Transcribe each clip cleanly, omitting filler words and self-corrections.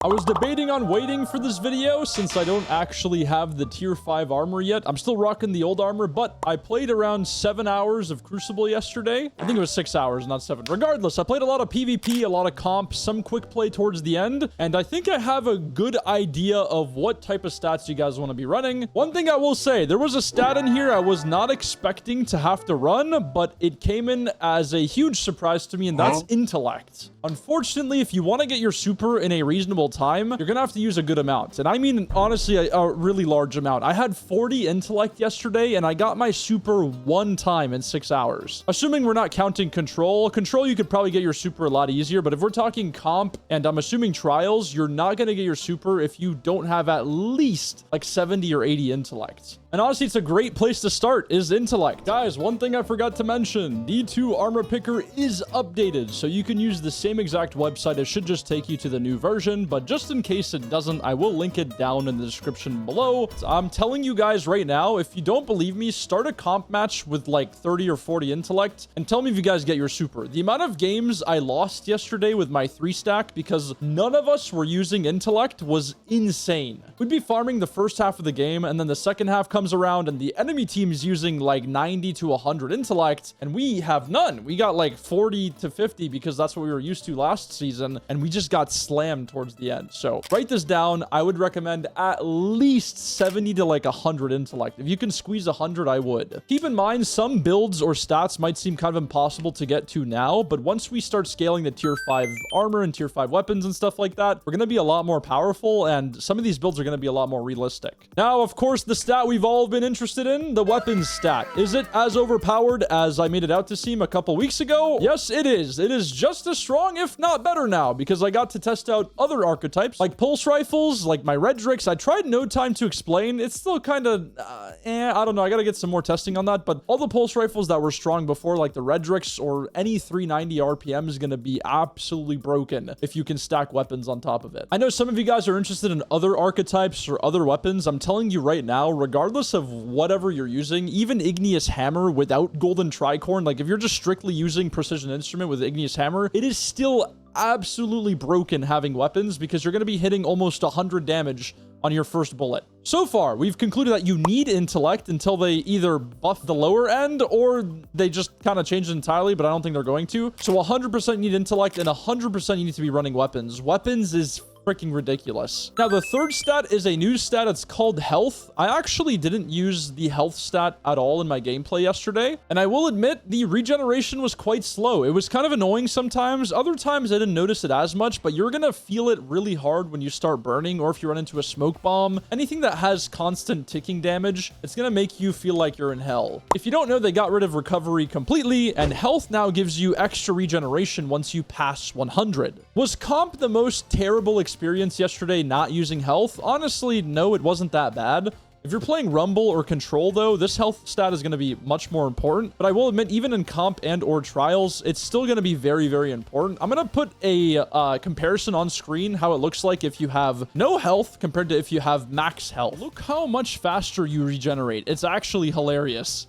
I was debating on waiting for this video since I don't actually have the tier 5 armor yet. I'm still rocking the old armor, but I played around 7 hours of Crucible yesterday. I think it was 6 hours, not 7. Regardless, I played a lot of PvP, a lot of comp, some quick play towards the end, and I think I have a good idea of what type of stats you guys want to be running. One thing I will say, there was a stat in here I was not expecting to have to run, but it came in as a huge surprise to me, and that's Intellect. Unfortunately, if you want to get your super in a reasonable time, you're gonna have to use a good amount, and I mean honestly a really large amount. I had 40 intellect yesterday and I got my super 1 time in 6 hours, assuming we're not counting control. You could probably get your super a lot easier, but if we're talking comp and I'm assuming trials, you're not gonna get your super if you don't have at least like 70 or 80 intellect. And honestly, it's a great place to start is Intellect. Guys, one thing I forgot to mention, D2 Armor Picker is updated, so you can use the same exact website. It should just take you to the new version, but just in case it doesn't, I will link it down in the description below. So I'm telling you guys right now, if you don't believe me, start a comp match with like 30 or 40 intellect and tell me if you guys get your super. The amount of games I lost yesterday with my 3-stack because none of us were using intellect was insane. We'd be farming the first half of the game, and then the second half comes around and the enemy team is using like 90 to 100 intellect and we have none. We got like 40 to 50 because that's what we were used to last season, and we just got slammed towards the end. So write this down. I would recommend at least 70 to like 100 intellect. If you can squeeze 100, I would. Keep in mind, some builds or stats might seem kind of impossible to get to now, but once we start scaling the tier 5 armor and tier 5 weapons and stuff like that, we're going to be a lot more powerful, and some of these builds are going to be a lot more realistic. Now, of course, the stat we've all been interested in, the weapons stat. Is it as overpowered as I made it out to seem a couple weeks ago? Yes, it is. It is just as strong, if not better now, because I got to test out other archetypes like pulse rifles, like my Redrix. I tried No Time to Explain. It's still kind of, I don't know. I got to get some more testing on that, but all the pulse rifles that were strong before, like the Redrix or any 390 RPM is going to be absolutely broken if you can stack weapons on top of it. I know some of you guys are interested in other archetypes or other weapons. I'm telling you right now, regardless of whatever you're using, even Igneous Hammer without Golden Tricorn, like if you're just strictly using Precision Instrument with Igneous Hammer, it is still absolutely broken having weapons because you're going to be hitting almost 100 damage on your first bullet. So far, we've concluded that you need intellect until they either buff the lower end or they just kind of change it entirely, but I don't think they're going to. So 100% need intellect and 100% you need to be running weapons. Weapons is freaking ridiculous. Now, the third stat is a new stat. It's called health. I actually didn't use the health stat at all in my gameplay yesterday, and I will admit the regeneration was quite slow. It was kind of annoying sometimes. Other times I didn't notice it as much, but you're gonna feel it really hard when you start burning or if you run into a smoke bomb. Anything that has constant ticking damage, it's gonna make you feel like you're in hell. If you don't know, they got rid of recovery completely, and health now gives you extra regeneration once you pass 100. Was comp the most terrible experience yesterday not using health? Honestly, no, it wasn't that bad. If you're playing Rumble or Control, though, this health stat is going to be much more important. But I will admit, even in comp and or trials, it's still going to be very, very important. I'm going to put a comparison on screen, how it looks like if you have no health compared to if you have max health. Look how much faster you regenerate. It's actually hilarious.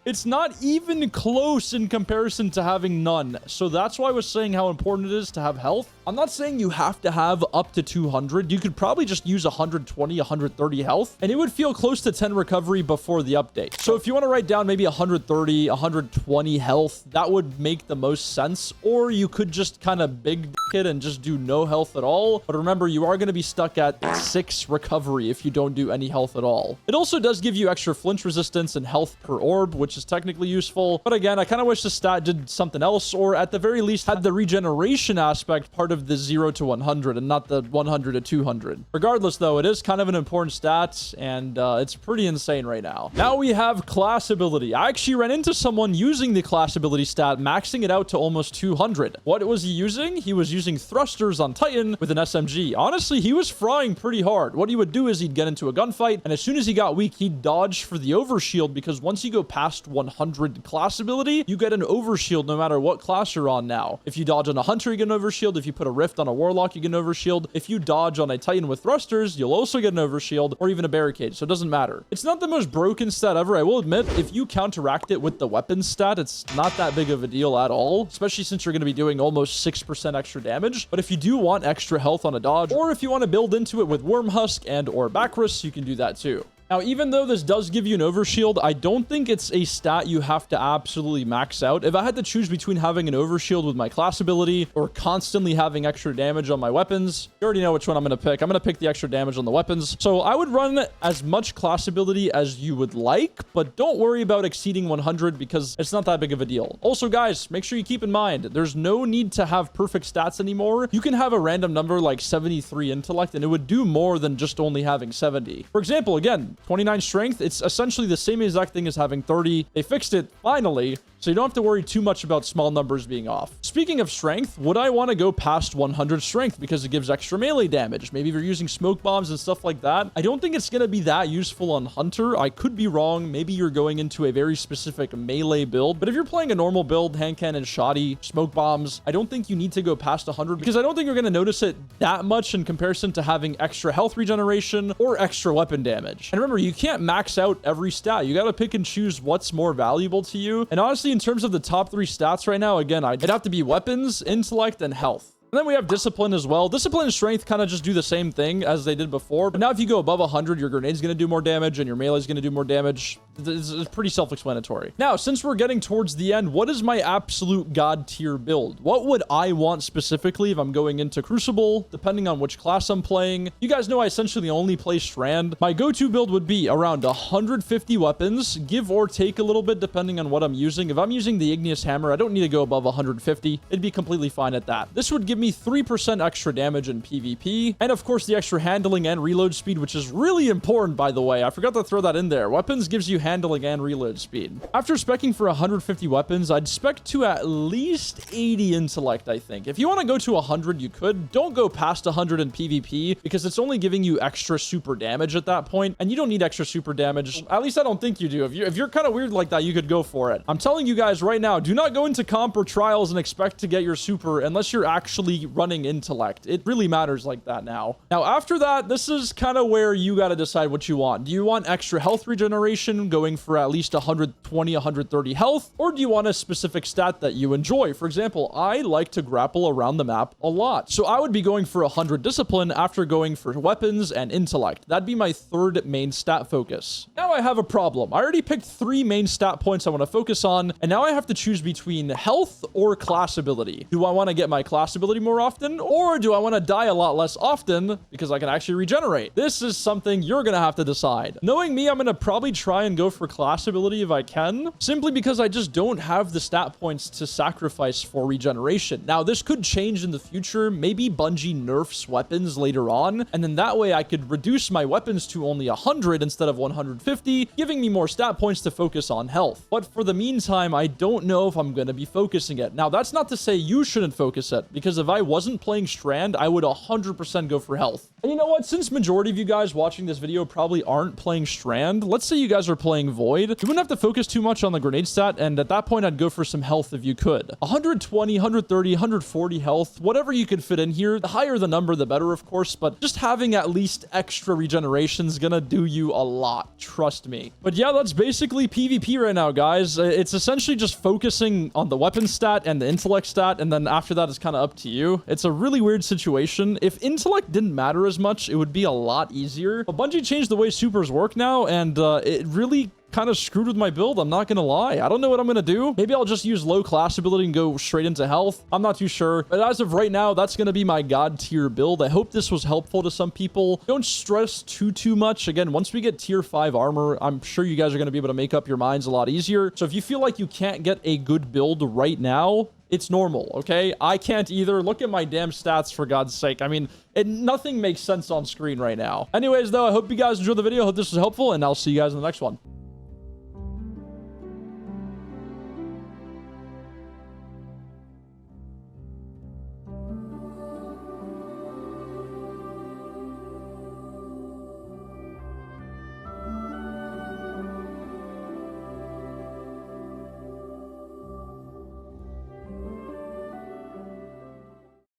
It's not even close in comparison to having none. So that's why I was saying how important it is to have health. I'm not saying you have to have up to 200. You could probably just use 120, 130 health, and it would feel close to 10 recovery before the update. So if you want to write down maybe 130, 120 health, that would make the most sense. Or you could just kind of big it and just do no health at all. But remember, you are going to be stuck at 6 recovery if you don't do any health at all. It also does give you extra flinch resistance and health per orb, which is technically useful. But again, I kind of wish the stat did something else, or at the very least had the regeneration aspect part of the 0 to 100 and not the 100 to 200. Regardless, though, it is kind of an important stat, and it's pretty insane right now. Now we have class ability. I actually ran into someone using the class ability stat, maxing it out to almost 200. What was he using? He was using thrusters on Titan with an SMG. Honestly, he was frying pretty hard. What he would do is he'd get into a gunfight, and as soon as he got weak, he'd dodge for the overshield, because once you go past 100 class ability, you get an overshield no matter what class you're on now. If you dodge on a hunter, you get an overshield. If you put a rift on a warlock, you get an overshield. If you dodge on a titan with thrusters, you'll also get an overshield, or even a barricade, so it doesn't matter. It's not the most broken stat ever, I will admit. If you counteract it with the weapon stat, it's not that big of a deal at all, especially since you're going to be doing almost 6% extra damage. But if you do want extra health on a dodge, or if you want to build into it with Worm Husk and or Backrus, you can do that too. Now, even though this does give you an overshield, I don't think it's a stat you have to absolutely max out. If I had to choose between having an overshield with my class ability or constantly having extra damage on my weapons, you already know which one I'm going to pick. I'm going to pick the extra damage on the weapons. So I would run as much class ability as you would like, but don't worry about exceeding 100 because it's not that big of a deal. Also, guys, make sure you keep in mind, there's no need to have perfect stats anymore. You can have a random number like 73 intellect and it would do more than just only having 70. For example, again, 29 strength, it's essentially the same exact thing as having 30. They fixed it finally, so you don't have to worry too much about small numbers being off. Speaking of strength, would I want to go past 100 strength because it gives extra melee damage? Maybe if you're using smoke bombs and stuff like that. I don't think it's going to be that useful on Hunter. I could be wrong. Maybe you're going into a very specific melee build, but if you're playing a normal build, hand cannon, shoddy, smoke bombs, I don't think you need to go past 100 because I don't think you're going to notice it that much in comparison to having extra health regeneration or extra weapon damage. And remember, you can't max out every stat. You got to pick and choose what's more valuable to you. And honestly, in terms of the top 3 stats right now, again, it'd have to be weapons, intellect, and health. And then we have discipline as well. Discipline and strength kind of just do the same thing as they did before. But now if you go above 100, your grenade's going to do more damage and your melee is going to do more damage. It's pretty self-explanatory. Now, since we're getting towards the end, what is my absolute god tier build? What would I want specifically if I'm going into Crucible, depending on which class I'm playing? You guys know I essentially only play Strand. My go-to build would be around 150 weapons, give or take a little bit depending on what I'm using. If I'm using the Igneous Hammer, I don't need to go above 150. It'd be completely fine at that. This would give me 3% extra damage in PvP, and of course the extra handling and reload speed, which is really important, by the way. I forgot to throw that in there. Weapons gives you handling and reload speed. After speccing for 150 weapons, I'd spec to at least 80 intellect, I think. If you want to go to 100, you could. Don't go past 100 in PvP because it's only giving you extra super damage at that point, and you don't need extra super damage. At least I don't think you do. If you're kind of weird like that, you could go for it. I'm telling you guys right now, do not go into comp or trials and expect to get your super unless you're actually running intellect. It really matters like that now. Now, after that, this is kind of where you got to decide what you want. Do you want extra health regeneration going for at least 120, 130 health? Or do you want a specific stat that you enjoy? For example, I like to grapple around the map a lot. So I would be going for 100 discipline after going for weapons and intellect. That'd be my third main stat focus. Now I have a problem. I already picked 3 main stat points I want to focus on, and now I have to choose between health or class ability. Do I want to get my class ability more often, or do I want to die a lot less often because I can actually regenerate? This is something you're going to have to decide. Knowing me, I'm going to probably try and go for class ability if I can, simply because I just don't have the stat points to sacrifice for regeneration. Now, this could change in the future. Maybe Bungie nerfs weapons later on, and then that way I could reduce my weapons to only 100 instead of 150, giving me more stat points to focus on health. But for the meantime, I don't know if I'm going to be focusing it. Now, that's not to say you shouldn't focus it, because if I wasn't playing Strand, I would 100% go for health. And you know what? Since majority of you guys watching this video probably aren't playing Strand, let's say you guys are playing Void, you wouldn't have to focus too much on the grenade stat, and at that point, I'd go for some health if you could. 120, 130, 140 health, whatever you could fit in here. The higher the number, the better, of course, but just having at least extra regeneration is gonna do you a lot, trust me. But yeah, that's basically PvP right now, guys. It's essentially just focusing on the weapon stat and the intellect stat, and then after that, it's kind of up to you. It's a really weird situation. If intellect didn't matter as much, it would be a lot easier. But Bungie changed the way supers work now, and it really kind of screwed with my build. I'm not gonna lie. I don't know what I'm gonna do. Maybe I'll just use low class ability and go straight into health. I'm not too sure. But as of right now, that's gonna be my god tier build. I hope this was helpful to some people. Don't stress too much. Again, once we get tier 5 armor, I'm sure you guys are gonna be able to make up your minds a lot easier. So if you feel like you can't get a good build right now, it's normal, okay? I can't either. Look at my damn stats, for God's sake. I mean, nothing makes sense on screen right now. Anyways, though, I hope you guys enjoyed the video. I hope this was helpful, and I'll see you guys in the next one.